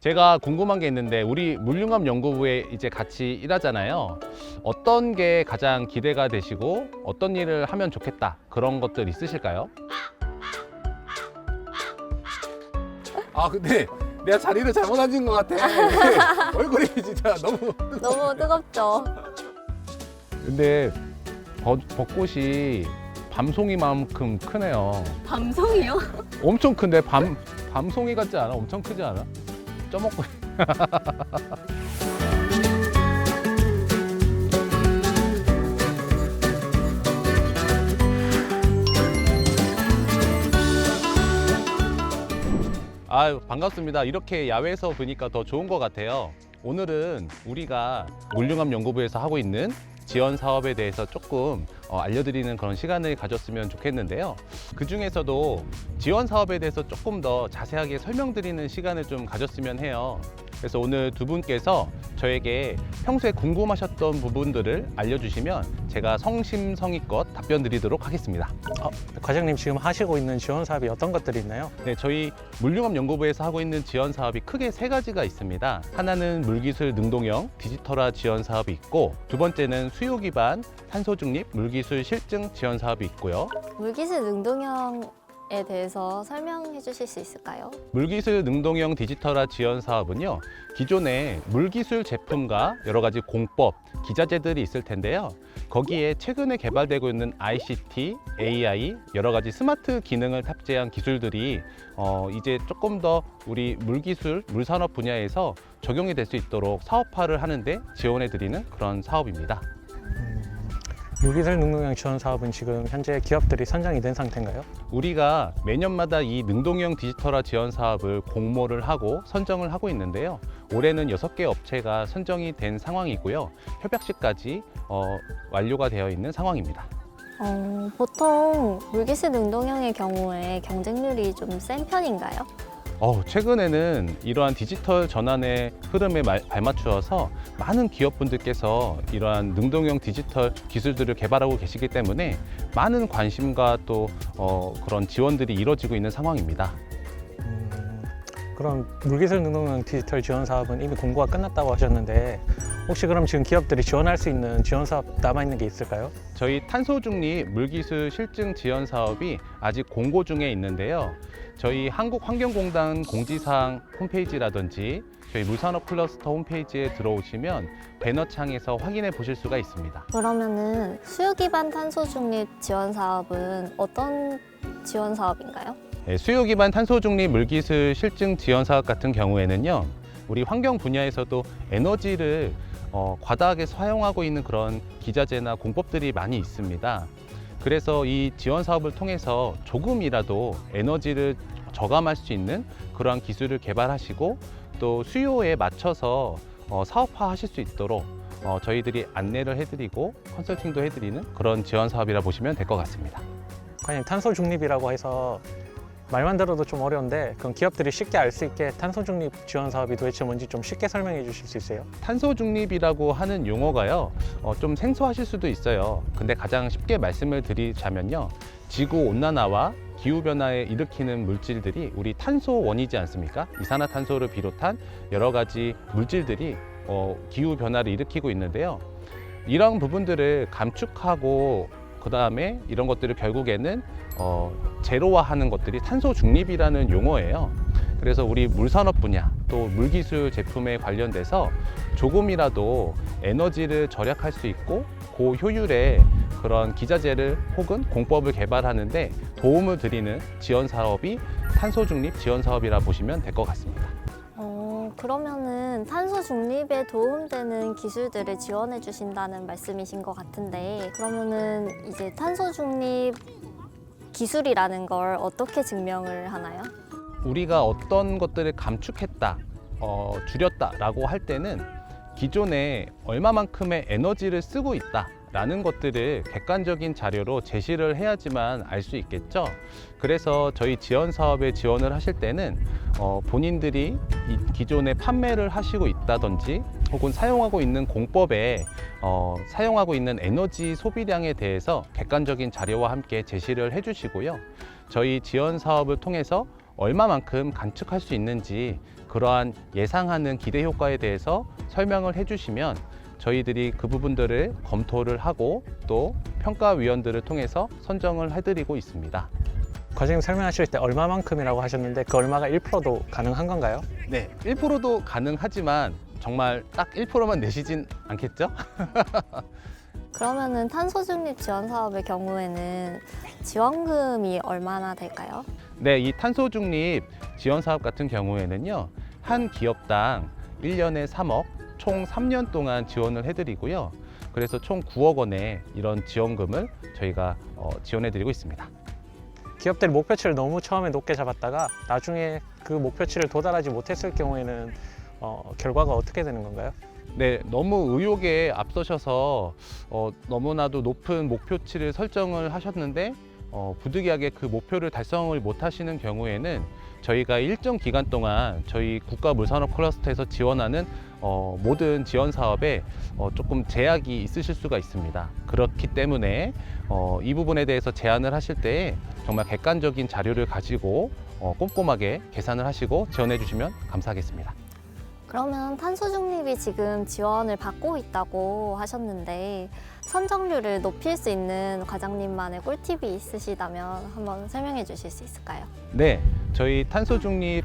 제가 궁금한 게 있는데 우리 물융합 연구부에 이제 같이 일하잖아요. 어떤 게 가장 기대가 되시고 어떤 일을 하면 좋겠다 그런 것들 있으실까요? 아 근데 내가 자리를 잘못 앉은 것 같아. 얼굴이 진짜 너무. 너무 뜨겁죠? 근데 벚꽃이 밤송이만큼 크네요. 밤송이요? 엄청 큰데 밤송이 같지 않아? 엄청 크지 않아? 쪄먹고. 아유, 반갑습니다. 이렇게 야외에서 보니까 더 좋은 것 같아요. 오늘은 우리가 물융합 연구부에서 하고 있는 지원 사업에 대해서 조금 알려드리는 그런 시간을 가졌으면 좋겠는데요. 그 중에서도 지원 사업에 대해서 조금 더 자세하게 설명드리는 시간을 좀 가졌으면 해요. 그래서 오늘 두 분께서 저에게 평소에 궁금하셨던 부분들을 알려주시면 제가 성심성의껏 답변 드리도록 하겠습니다. 과장님 지금 하시고 있는 지원 사업이 어떤 것들이 있나요? 네, 저희 물융합 연구부에서 하고 있는 지원 사업이 크게 세 가지가 있습니다. 하나는 물기술 능동형 디지털화 지원 사업이 있고, 두 번째는 수요 기반 탄소 중립 물기술 실증 지원 사업이 있고요. 물기술 능동형에 대해서 설명해 주실 수 있을까요? 물기술 능동형 디지털화 지원 사업은요, 기존에 물기술 제품과 여러 가지 공법, 기자재들이 있을 텐데요. 거기에 최근에 개발되고 있는 ICT, AI, 여러 가지 스마트 기능을 탑재한 기술들이 이제 조금 더 우리 물기술, 물산업 분야에서 적용이 될 수 있도록 사업화를 하는데 지원해 드리는 그런 사업입니다. 물기술 능동형 지원 사업은 지금 현재 기업들이 선정이 된 상태인가요? 우리가 매년마다 이 능동형 디지털화 지원 사업을 공모를 하고 선정을 하고 있는데요. 올해는 6개 업체가 선정이 된 상황이고요. 협약식까지 완료가 되어 있는 상황입니다. 보통 물기술 능동형의 경우에 경쟁률이 좀 센 편인가요? 최근에는 이러한 디지털 전환의 흐름에 발맞추어서 많은 기업분들께서 이러한 능동형 디지털 기술들을 개발하고 계시기 때문에 많은 관심과 또 그런 지원들이 이루어지고 있는 상황입니다. 그럼 물기술 능동형 디지털 지원 사업은 이미 공고가 끝났다고 하셨는데 혹시 그럼 지금 기업들이 지원할 수 있는 지원 사업 남아있는 게 있을까요? 저희 탄소 중립 물기술 실증 지원 사업이 아직 공고 중에 있는데요. 저희 한국환경공단 공지사항 홈페이지라든지 저희 물산업 클러스터 홈페이지에 들어오시면 배너창에서 확인해 보실 수가 있습니다. 그러면은 수요 기반 탄소 중립 지원 사업은 어떤 지원 사업인가요? 네, 수요 기반 탄소 중립 물기술 실증 지원 사업 같은 경우에는요, 우리 환경 분야에서도 에너지를 과다하게 사용하고 있는 그런 기자재나 공법들이 많이 있습니다. 그래서 이 지원 사업을 통해서 조금이라도 에너지를 저감할 수 있는 그러한 기술을 개발하시고 또 수요에 맞춰서 사업화하실 수 있도록 저희들이 안내를 해드리고 컨설팅도 해드리는 그런 지원 사업이라 보시면 될 것 같습니다. 과장님 탄소 중립이라고 해서 말만 들어도 좀 어려운데 그럼 기업들이 쉽게 알 수 있게 탄소 중립 지원 사업이 도대체 뭔지 좀 쉽게 설명해 주실 수 있어요? 탄소 중립이라고 하는 용어가요, 좀 생소하실 수도 있어요. 근데 가장 쉽게 말씀을 드리자면요, 지구 온난화와 기후 변화에 일으키는 물질들이 우리 탄소원이지 않습니까? 이산화탄소를 비롯한 여러 가지 물질들이 기후 변화를 일으키고 있는데요. 이런 부분들을 감축하고 그 다음에 이런 것들을 결국에는 제로화하는 것들이 탄소 중립이라는 용어예요. 그래서 우리 물산업 분야 또 물기술 제품에 관련돼서 조금이라도 에너지를 절약할 수 있고 고효율의 그런 기자재를 혹은 공법을 개발하는데 도움을 드리는 지원 사업이 탄소 중립 지원 사업이라 보시면 될 것 같습니다. 그러면은 탄소 중립에 도움되는 기술들을 지원해 주신다는 말씀이신 것 같은데, 그러면은 이제 탄소 중립 기술이라는 걸 어떻게 증명을 하나요? 우리가 어떤 것들을 감축했다, 줄였다라고 할 때는 기존에 얼마만큼의 에너지를 쓰고 있다라는 것들을 객관적인 자료로 제시를 해야지만 알 수 있겠죠. 그래서 저희 지원 사업에 지원을 하실 때는 본인들이 기존에 판매를 하시고 있다든지 혹은 사용하고 있는 공법에 사용하고 있는 에너지 소비량에 대해서 객관적인 자료와 함께 제시를 해주시고요. 저희 지원 사업을 통해서 얼마만큼 감축할 수 있는지 그러한 예상하는 기대 효과에 대해서 설명을 해주시면 저희들이 그 부분들을 검토를 하고 또 평가위원들을 통해서 선정을 해드리고 있습니다. 과장님 설명하실 때 얼마만큼이라고 하셨는데 그 얼마가 1%도 가능한 건가요? 네, 1%도 가능하지만 정말 딱 1%만 내시진 않겠죠? 그러면은 탄소 중립 지원 사업의 경우에는 지원금이 얼마나 될까요? 네, 이 탄소 중립 지원 사업 같은 경우에는요, 한 기업당 1년에 3억, 총 3년 동안 지원을 해드리고요. 그래서 총 9억 원의 이런 지원금을 저희가 지원해드리고 있습니다. 기업들이 목표치를 너무 처음에 높게 잡았다가 나중에 그 목표치를 도달하지 못했을 경우에는 결과가 어떻게 되는 건가요? 네, 너무 의욕에 앞서셔서 너무나도 높은 목표치를 설정을 하셨는데 부득이하게 그 목표를 달성을 못 하시는 경우에는 저희가 일정 기간 동안 저희 국가물산업 클러스터에서 지원하는 모든 지원 사업에 조금 제약이 있으실 수가 있습니다. 그렇기 때문에 이 부분에 대해서 제안을 하실 때 정말 객관적인 자료를 가지고 꼼꼼하게 계산을 하시고 지원해 주시면 감사하겠습니다. 그러면 탄소 중립이 지금 지원을 받고 있다고 하셨는데 선정률을 높일 수 있는 과장님만의 꿀팁이 있으시다면 한번 설명해 주실 수 있을까요? 네, 저희 탄소 중립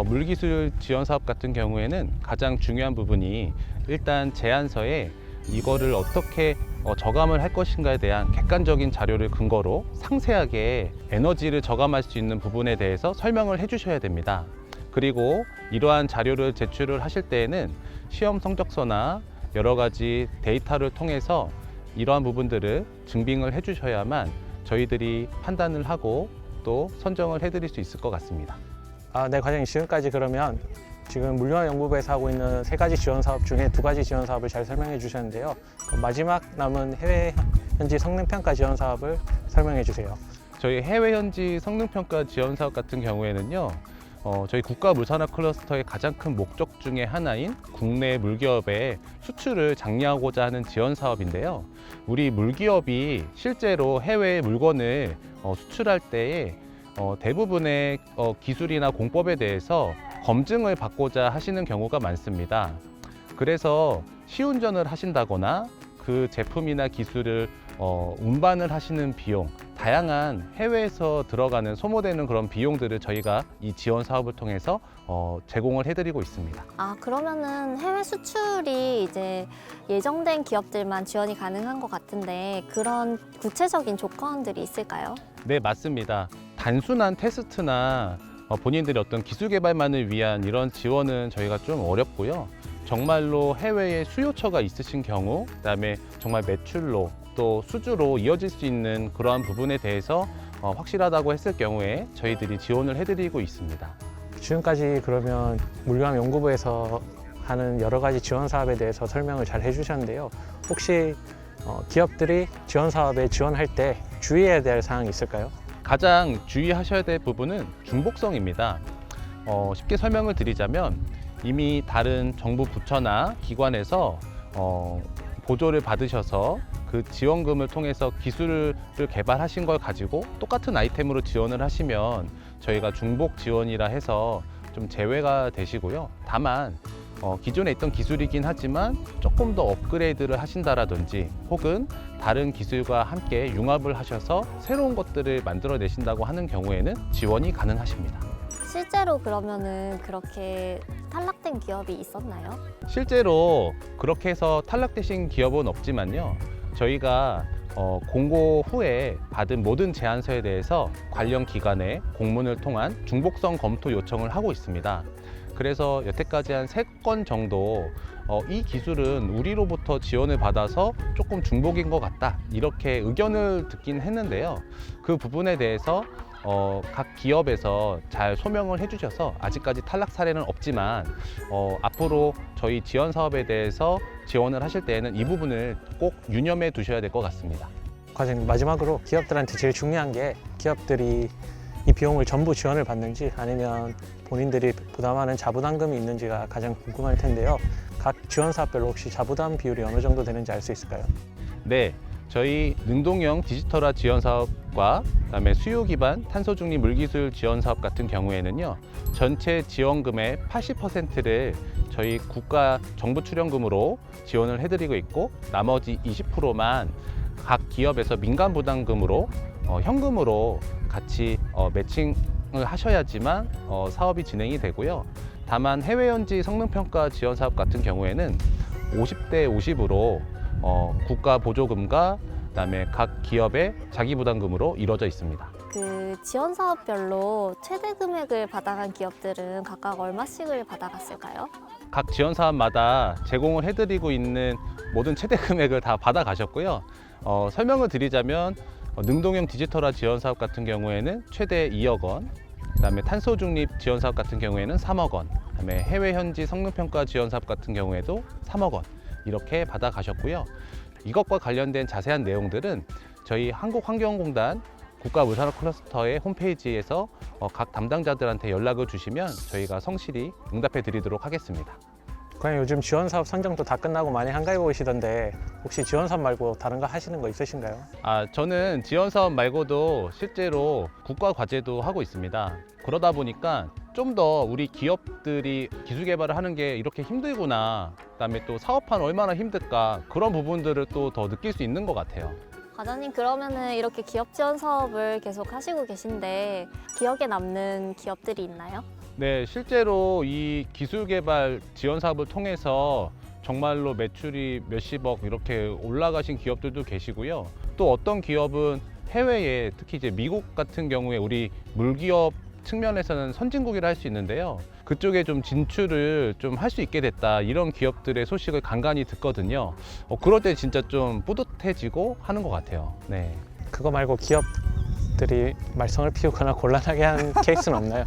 물기술 지원 사업 같은 경우에는 가장 중요한 부분이 일단 제안서에 이거를 어떻게 저감을 할 것인가에 대한 객관적인 자료를 근거로 상세하게 에너지를 저감할 수 있는 부분에 대해서 설명을 해주셔야 됩니다. 그리고 이러한 자료를 제출을 하실 때에는 시험 성적서나 여러 가지 데이터를 통해서 이러한 부분들을 증빙을 해주셔야만 저희들이 판단을 하고 또 선정을 해드릴 수 있을 것 같습니다. 네, 과장님 지금까지 그러면 지금 물류연구부에서 하고 있는 3가지 지원 사업 중에 2가지 지원 사업을 잘 설명해 주셨는데요. 그럼 마지막 남은 해외 현지 성능평가 지원 사업을 설명해 주세요. 저희 해외 현지 성능평가 지원 사업 같은 경우에는요, 저희 국가물산업 클러스터의 가장 큰 목적 중에 하나인 국내 물기업의 수출을 장려하고자 하는 지원 사업인데요. 우리 물기업이 실제로 해외 물건을 수출할 때에 대부분의 기술이나 공법에 대해서 검증을 받고자 하시는 경우가 많습니다. 그래서 시운전을 하신다거나 그 제품이나 기술을 운반을 하시는 비용, 다양한 해외에서 들어가는 소모되는 그런 비용들을 저희가 이 지원 사업을 통해서 제공을 해드리고 있습니다. 그러면은 해외 수출이 이제 예정된 기업들만 지원이 가능한 것 같은데 그런 구체적인 조건들이 있을까요? 네, 맞습니다. 단순한 테스트나 본인들의 어떤 기술 개발만을 위한 이런 지원은 저희가 좀 어렵고요. 정말로 해외에 수요처가 있으신 경우, 그다음에 정말 매출로 또 수주로 이어질 수 있는 그러한 부분에 대해서 확실하다고 했을 경우에 저희들이 지원을 해드리고 있습니다. 지금까지 그러면 물류연구부에서 하는 여러 가지 지원 사업에 대해서 설명을 잘 해주셨는데요. 혹시 기업들이 지원 사업에 지원할 때 주의해야 될 사항이 있을까요? 가장 주의하셔야 될 부분은 중복성입니다. 쉽게 설명을 드리자면 이미 다른 정부 부처나 기관에서 보조를 받으셔서 그 지원금을 통해서 기술을 개발하신 걸 가지고 똑같은 아이템으로 지원을 하시면 저희가 중복 지원이라 해서 좀 제외가 되시고요. 다만 기존에 있던 기술이긴 하지만 조금 더 업그레이드를 하신다라든지 혹은 다른 기술과 함께 융합을 하셔서 새로운 것들을 만들어내신다고 하는 경우에는 지원이 가능하십니다. 실제로 그러면은 그렇게 탈락된 기업이 있었나요? 실제로 그렇게 해서 탈락되신 기업은 없지만요. 저희가 공고 후에 받은 모든 제안서에 대해서 관련 기관에 공문을 통한 중복성 검토 요청을 하고 있습니다. 그래서 여태까지 한 3건 정도 이 기술은 우리로부터 지원을 받아서 조금 중복인 것 같다 이렇게 의견을 듣긴 했는데요. 그 부분에 대해서 각 기업에서 잘 소명을 해주셔서 아직까지 탈락 사례는 없지만 앞으로 저희 지원 사업에 대해서 지원을 하실 때에는 이 부분을 꼭 유념해 두셔야 될 것 같습니다. 과장님 마지막으로 기업들한테 제일 중요한 게 기업들이 이 비용을 전부 지원을 받는지 아니면 본인들이 부담하는 자부담금이 있는지가 가장 궁금할 텐데요. 각 지원 사업별로 혹시 자부담 비율이 어느 정도 되는지 알 수 있을까요? 네, 저희 능동형 디지털화 지원 사업과 그다음에 수요 기반 탄소 중립 물기술 지원 사업 같은 경우에는요. 전체 지원금의 80%를 저희 국가 정부 출연금으로 지원을 해드리고 있고 나머지 20%만 각 기업에서 민간 부담금으로 현금으로 같이 매칭을 하셔야지만 사업이 진행이 되고요. 다만 해외 현지 성능평가 지원 사업 같은 경우에는 50대 50으로 국가 보조금과 그다음에 각 기업의 자기 부담금으로 이루어져 있습니다. 그 지원 사업별로 최대 금액을 받아간 기업들은 각각 얼마씩을 받아갔을까요? 각 지원 사업마다 제공을 해드리고 있는 모든 최대 금액을 다 받아가셨고요. 설명을 드리자면 능동형 디지털화 지원 사업 같은 경우에는 최대 2억 원, 그다음에 탄소 중립 지원 사업 같은 경우에는 3억 원, 그다음에 해외 현지 성능평가 지원 사업 같은 경우에도 3억 원 이렇게 받아가셨고요. 이것과 관련된 자세한 내용들은 저희 한국환경공단 국가물산업 클러스터의 홈페이지에서 각 담당자들한테 연락을 주시면 저희가 성실히 응답해 드리도록 하겠습니다. 그냥 요즘 지원 사업 선정도 다 끝나고 많이 한가해 보이시던데 혹시 지원 사업 말고 다른 거 하시는 거 있으신가요? 저는 지원 사업 말고도 실제로 국가 과제도 하고 있습니다. 그러다 보니까 좀 더 우리 기업들이 기술 개발을 하는 게 이렇게 힘들구나, 그다음에 또 사업하는 얼마나 힘들까, 그런 부분들을 또 더 느낄 수 있는 것 같아요. 과장님, 그러면은 이렇게 기업 지원 사업을 계속 하시고 계신데 기억에 남는 기업들이 있나요? 네, 실제로 이 기술 개발 지원 사업을 통해서 정말로 매출이 몇십억 이렇게 올라가신 기업들도 계시고요. 또 어떤 기업은 해외에, 특히 이제 미국 같은 경우에 우리 물기업 측면에서는 선진국이라 할 수 있는데요. 그쪽에 좀 진출을 좀 할 수 있게 됐다, 이런 기업들의 소식을 간간히 듣거든요. 그럴 때 진짜 좀 뿌듯해지고 하는 것 같아요. 네. 그거 말고 기업들이 말썽을 피우거나 곤란하게 한 케이스는 없나요?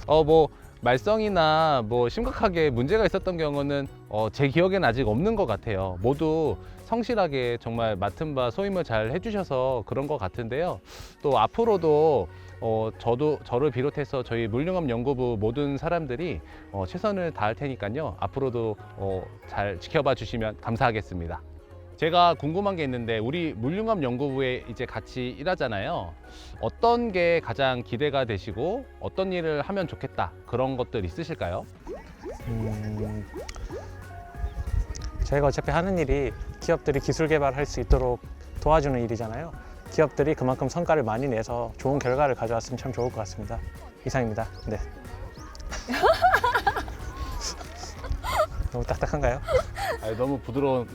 뭐 말썽이나 뭐 심각하게 문제가 있었던 경우는 제 기억에는 아직 없는 것 같아요. 모두 성실하게 정말 맡은 바 소임을 잘 해주셔서 그런 것 같은데요. 또 앞으로도 저를 비롯해서 저희 물융업 연구부 모든 사람들이 최선을 다할 테니까요. 앞으로도 잘 지켜봐 주시면 감사하겠습니다. 제가 궁금한 게 있는데, 우리 물융업 연구부에 이제 같이 일하잖아요. 어떤 게 가장 기대가 되시고 어떤 일을 하면 좋겠다, 그런 것들 있으실까요? 저희가 어차피 하는 일이 기업들이 기술 개발할 수 있도록 도와주는 일이잖아요. 기업들이 그만큼 성과를 많이 내서 좋은 결과를 가져왔으면 참 좋을 것 같습니다. 이상입니다. 네. 너무 딱딱한가요? 너무 부드러운